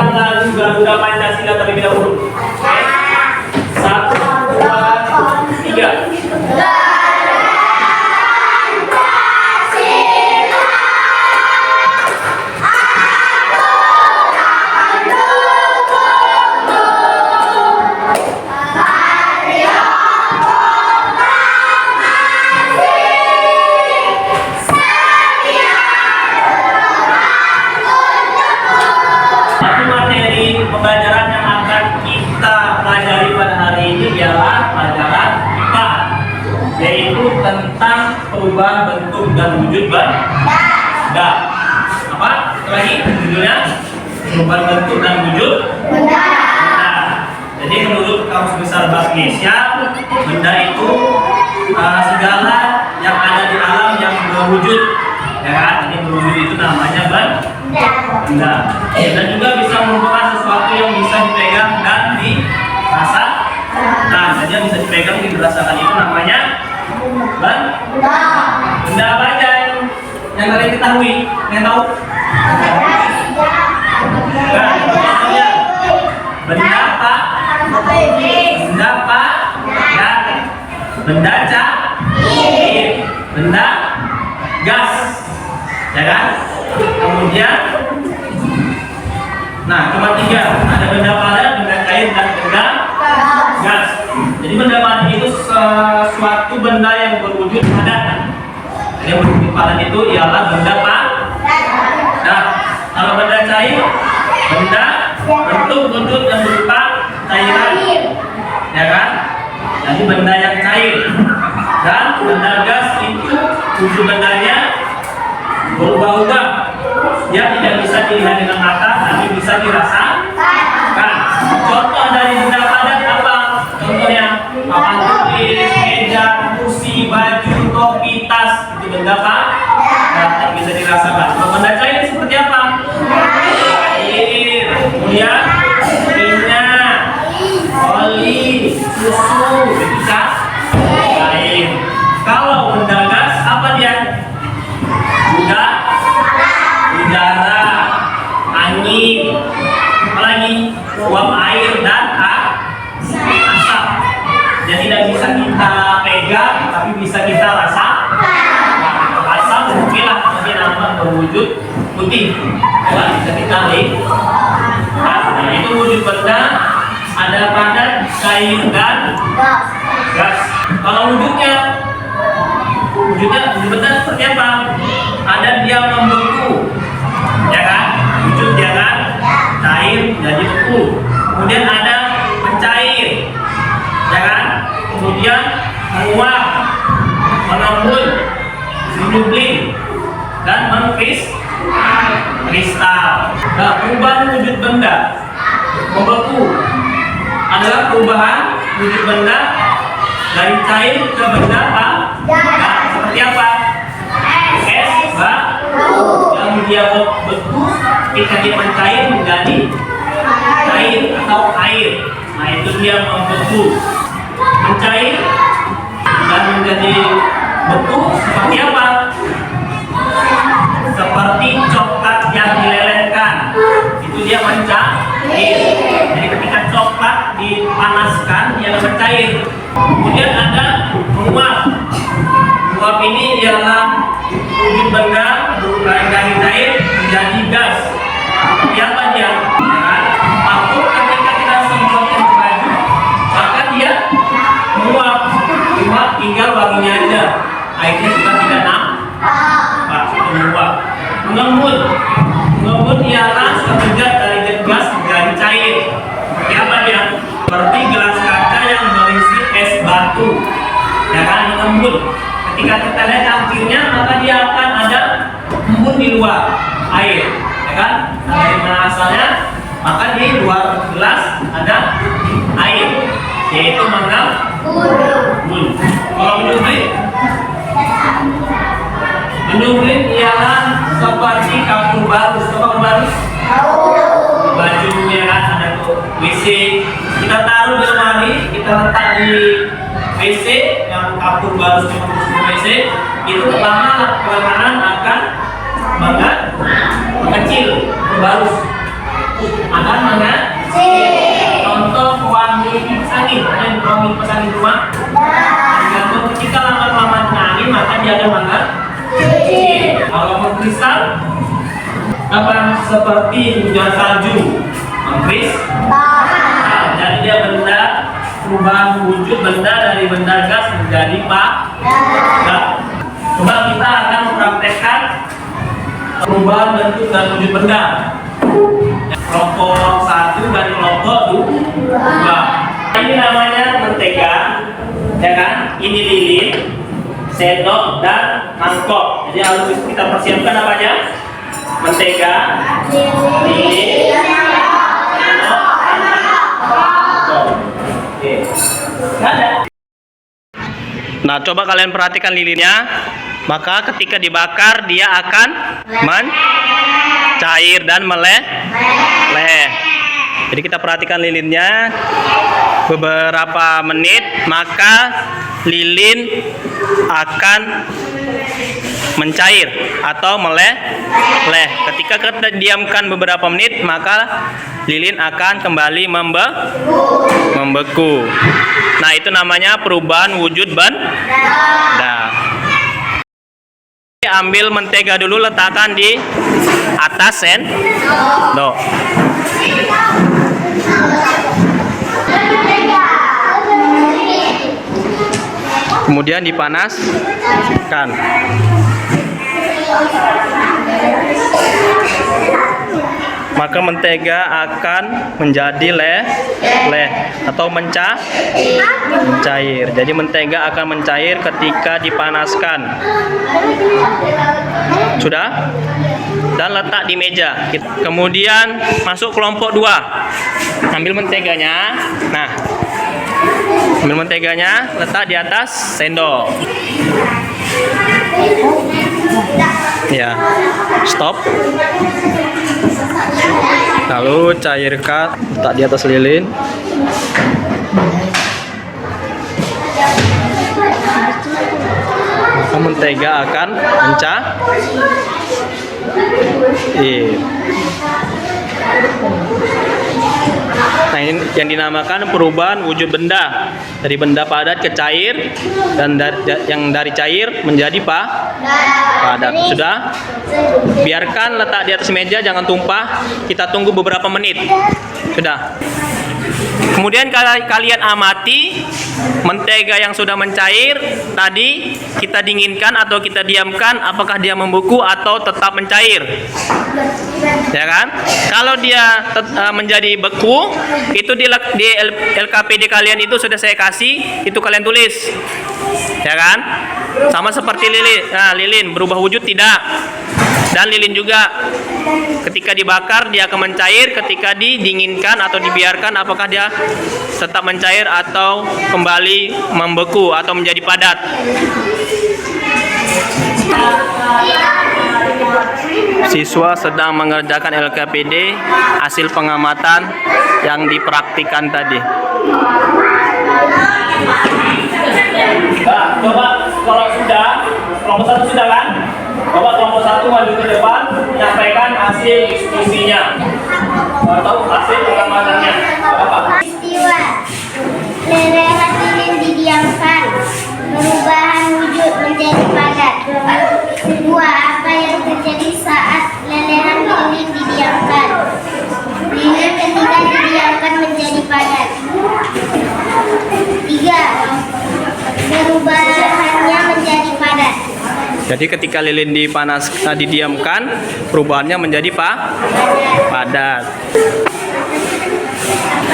nyanyikan lagu Garuda Pancasila terlebih dahulu. Oke? 1, 2, 3. Pembelajaran yang akan kita pelajari pada hari ini ialah pelajaran IPA, yaitu tentang perubahan bentuk dan wujud benda. Apa? Lagi judulnya perubahan bentuk dan wujud benda. Jadi menurut Kamus Besar Bahasa Indonesia, benda itu segala yang ada di alam yang berwujud, ya kan? Jadi berwujud itu namanya benda. Dan juga bisa merupakan sesuatu yang bisa dipegang dan dirasa. Nah, jadi yang bisa dipegang dan dirasakan itu namanya benda. Benda apa aja yang kalian ketahui? Yang tahu? Nah, contohnya benda apa? Benda apa? Dan benda cair, benda gas, ya kan? Kemudian, nah cuma 3, ada benda padat, benda cair, dan benda gas. Jadi benda padat itu suatu benda yang berwujud padat. Yang berwujud padat itu ialah benda padat. Nah, kalau benda cair, benda bentuk yang berupa cairan, ya kan? Jadi benda yang cair. Dan benda gas itu wujud bendanya berubah-ubah. Dia tidak bisa dilihat dengan mata, tapi bisa dirasakan. Contoh dari benda padat apa? Contohnya papan tulis, meja, kursi, baju, topi, tas. Itu benda padat, bisa dirasakan. Kalau benda cair seperti apa? Air, kemudian minyak, oli, susu, itu cair. Kalau benda gas apa dia? Udara, angin, apalagi uap air dan asap. Jadi tidak bisa kita pegang, tapi bisa kita rasa. Nah, asap mungkin lah, tapi nampak berwujud putih. Ya, bisa kita lihat. Nah, itu wujud benda. Ada padat, cair, dan gas. Kalau wujud benda seperti apa? Ada dia membeku, ya kan? Wujud dia kan cair jadi beku. Kemudian ada mencair, ya kan? Kemudian menguap, mengembun, menyublim, dan mengkristal. Nah, perubahan wujud benda membeku adalah perubahan wujud benda dari cair ke benda padat. Seperti apa? Es, yang dia beku ketika dia mencair menjadi cair atau air. Nah, itu dia membeku, mencair dan menjadi beku. Seperti apa? Seperti coklat yang dilelehkan, itu dia mencair. Jadi ketika coklat dipanaskan dia mencair. Kemudian ada menguap. Menguap ini ialah wujud benda dari cair menjadi gas. Seperti apa dia? Vakum ketika kita semprotkan ke baju, maka dia menguap. Cuma tinggal wanginya aja. Airnya juga tidak nampak. Itu menguap. Mengembun. Mengembun ialah sekejap dari gas menjadi cair. Seperti apa dia? Seperti gelas kaca yang berisi es batu. Ya kan, mengembun. Ketika kita lihat akhirnya, maka dia akan ada embun di luar air, ya kan? Nah, dari mana asalnya? Maka di luar gelas ada air, yaitu mengembun. Kalau menyublim ialah seperti kapur barus. Kapur barus? Bajunya kan ada WC, kita taruh di lemari, kita letak di WC yang kapur barus WC itu kelamaan akan mengecil barus. akan mengecil. Contoh wangi kipas angin, ada wangi kipas angin rumah. Tergantung ketika lama-lama angin maka dia akan mengecil. Kalau mengkristal apa seperti hujan salju, mengkristal. Jadi dia benda perubahan wujud benda dari benda gas menjadi padat. Coba kita akan mempraktekkan perubahan bentuk dan wujud benda. Kelompok 1 dan kelompok 2. Ini namanya mentega, ya kan? Ini lilin, sendok dan mangkok. Jadi harus kita persiapkan apanya? Mentega, lilin, sendok, mangkok. Oke. Ada. Nah, coba kalian perhatikan lilinnya. Maka ketika dibakar dia akan mencair dan meleleh. Jadi kita perhatikan lilinnya beberapa menit, maka lilin akan mencair atau meleleh. Ketika kita diamkan beberapa menit, maka lilin akan kembali membeku. Nah, itu namanya perubahan wujud benda. Ambil mentega dulu, letakkan di atas sendok. Kemudian dipanaskan. Maka mentega akan menjadi leleh atau mencair. Jadi mentega akan mencair ketika dipanaskan. Sudah? Dan letak di meja. Kemudian masuk kelompok 2. Ambil menteganya. Nah, ambil menteganya, letak di atas sendok. Ya, stop. Lalu cairkan, letak di atas lilin. Maka mentega akan mencair. Nah, ini yang dinamakan perubahan wujud benda dari benda padat ke cair dan yang dari cair menjadi padat. Sudah? Biarkan letak di atas meja, jangan tumpah. Kita tunggu beberapa menit. Sudah. Kemudian kalian amati mentega yang sudah mencair tadi, kita dinginkan atau kita diamkan, apakah dia membeku atau tetap mencair? Ya kan? Kalau dia menjadi beku, itu di LKPD kalian itu sudah saya kasih, itu kalian tulis. Ya kan? Sama seperti lilin. Nah, lilin berubah wujud tidak? Dan lilin juga ketika dibakar dia akan mencair, ketika didinginkan atau dibiarkan apakah dia tetap mencair atau kembali membeku atau menjadi padat. Siswa sedang mengerjakan LKPD hasil pengamatan yang dipraktikkan tadi. Nah, coba kalau sudah, kelompok 1 sudah kan? Coba kelompok 1 maju ke depan, menyampaikan hasil diskusinya. Atau hasil pengamatannya. Apa? Peristiwa lelehan lilin didiamkan, perubahan wujud menjadi padat. Kedua, apa yang terjadi saat lelehan lilin didiamkan? Lilin ketika didiamkan menjadi padat. 3. Perubahannya menjadi padat. Jadi ketika lilin didiamkan, perubahannya menjadi padat.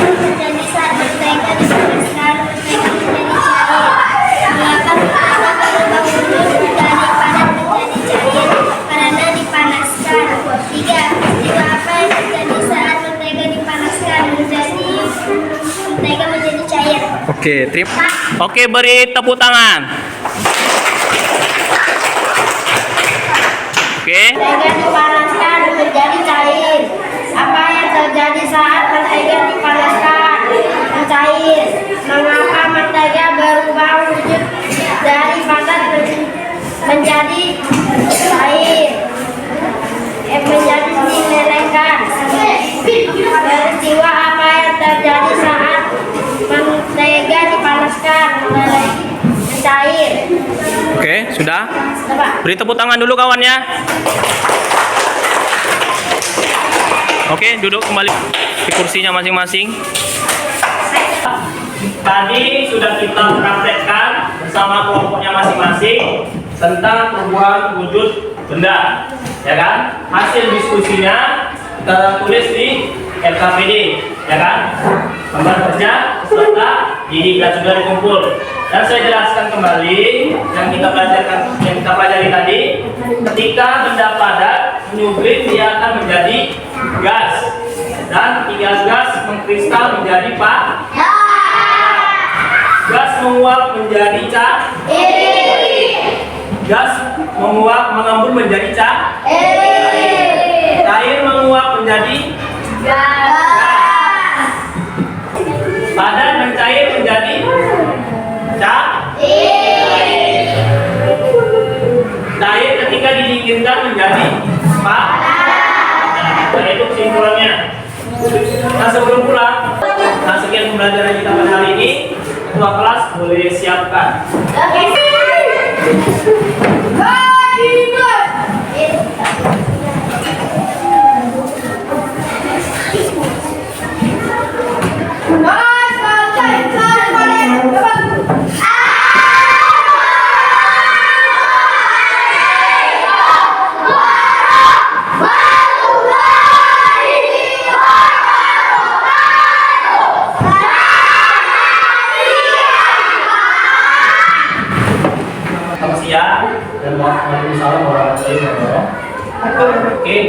Terjadi saat mentega dipanaskan, mentega menjadi cair. Mengapa mentega berubah wujud dari padat menjadi cair? Karena dipanaskan. 3. Peristiwa apa yang terjadi saat mentega dipanaskan mentega menjadi cair? Oke, beri tepuk tangan. Mentega dipanaskan menjadi cair. Apa yang terjadi saat mentega dipanaskan mencair? Mengapa mentega berubah wujud dari padat menjadi cair? Menjadi dilelehkan. cair. Oke, sudah. Sudah, Pak. Beri tepuk tangan dulu kawannya. Oke, duduk kembali di kursinya masing-masing. Tadi sudah kita praktekkan bersama kelompoknya masing-masing tentang perubahan wujud benda, ya kan? Hasil diskusinya kita tulis di LKPD, ya kan? Gambar kerja serta ini sudah dikumpul. Dan saya jelaskan kembali yang kita pelajari tadi, ketika benda padat menyublim dia akan menjadi gas, dan gas mengkristal menjadi gas menguap menjadi gas menguap mengembun menjadi air menguap menjadi padat dan cair menjadi cair ketika didinginkan menjadi nah itu kesimpulannya. Nah sebelum pulang, nah sekian pembelajaran kita pada hari ini. Ketua kelas boleh siapkan. Oke.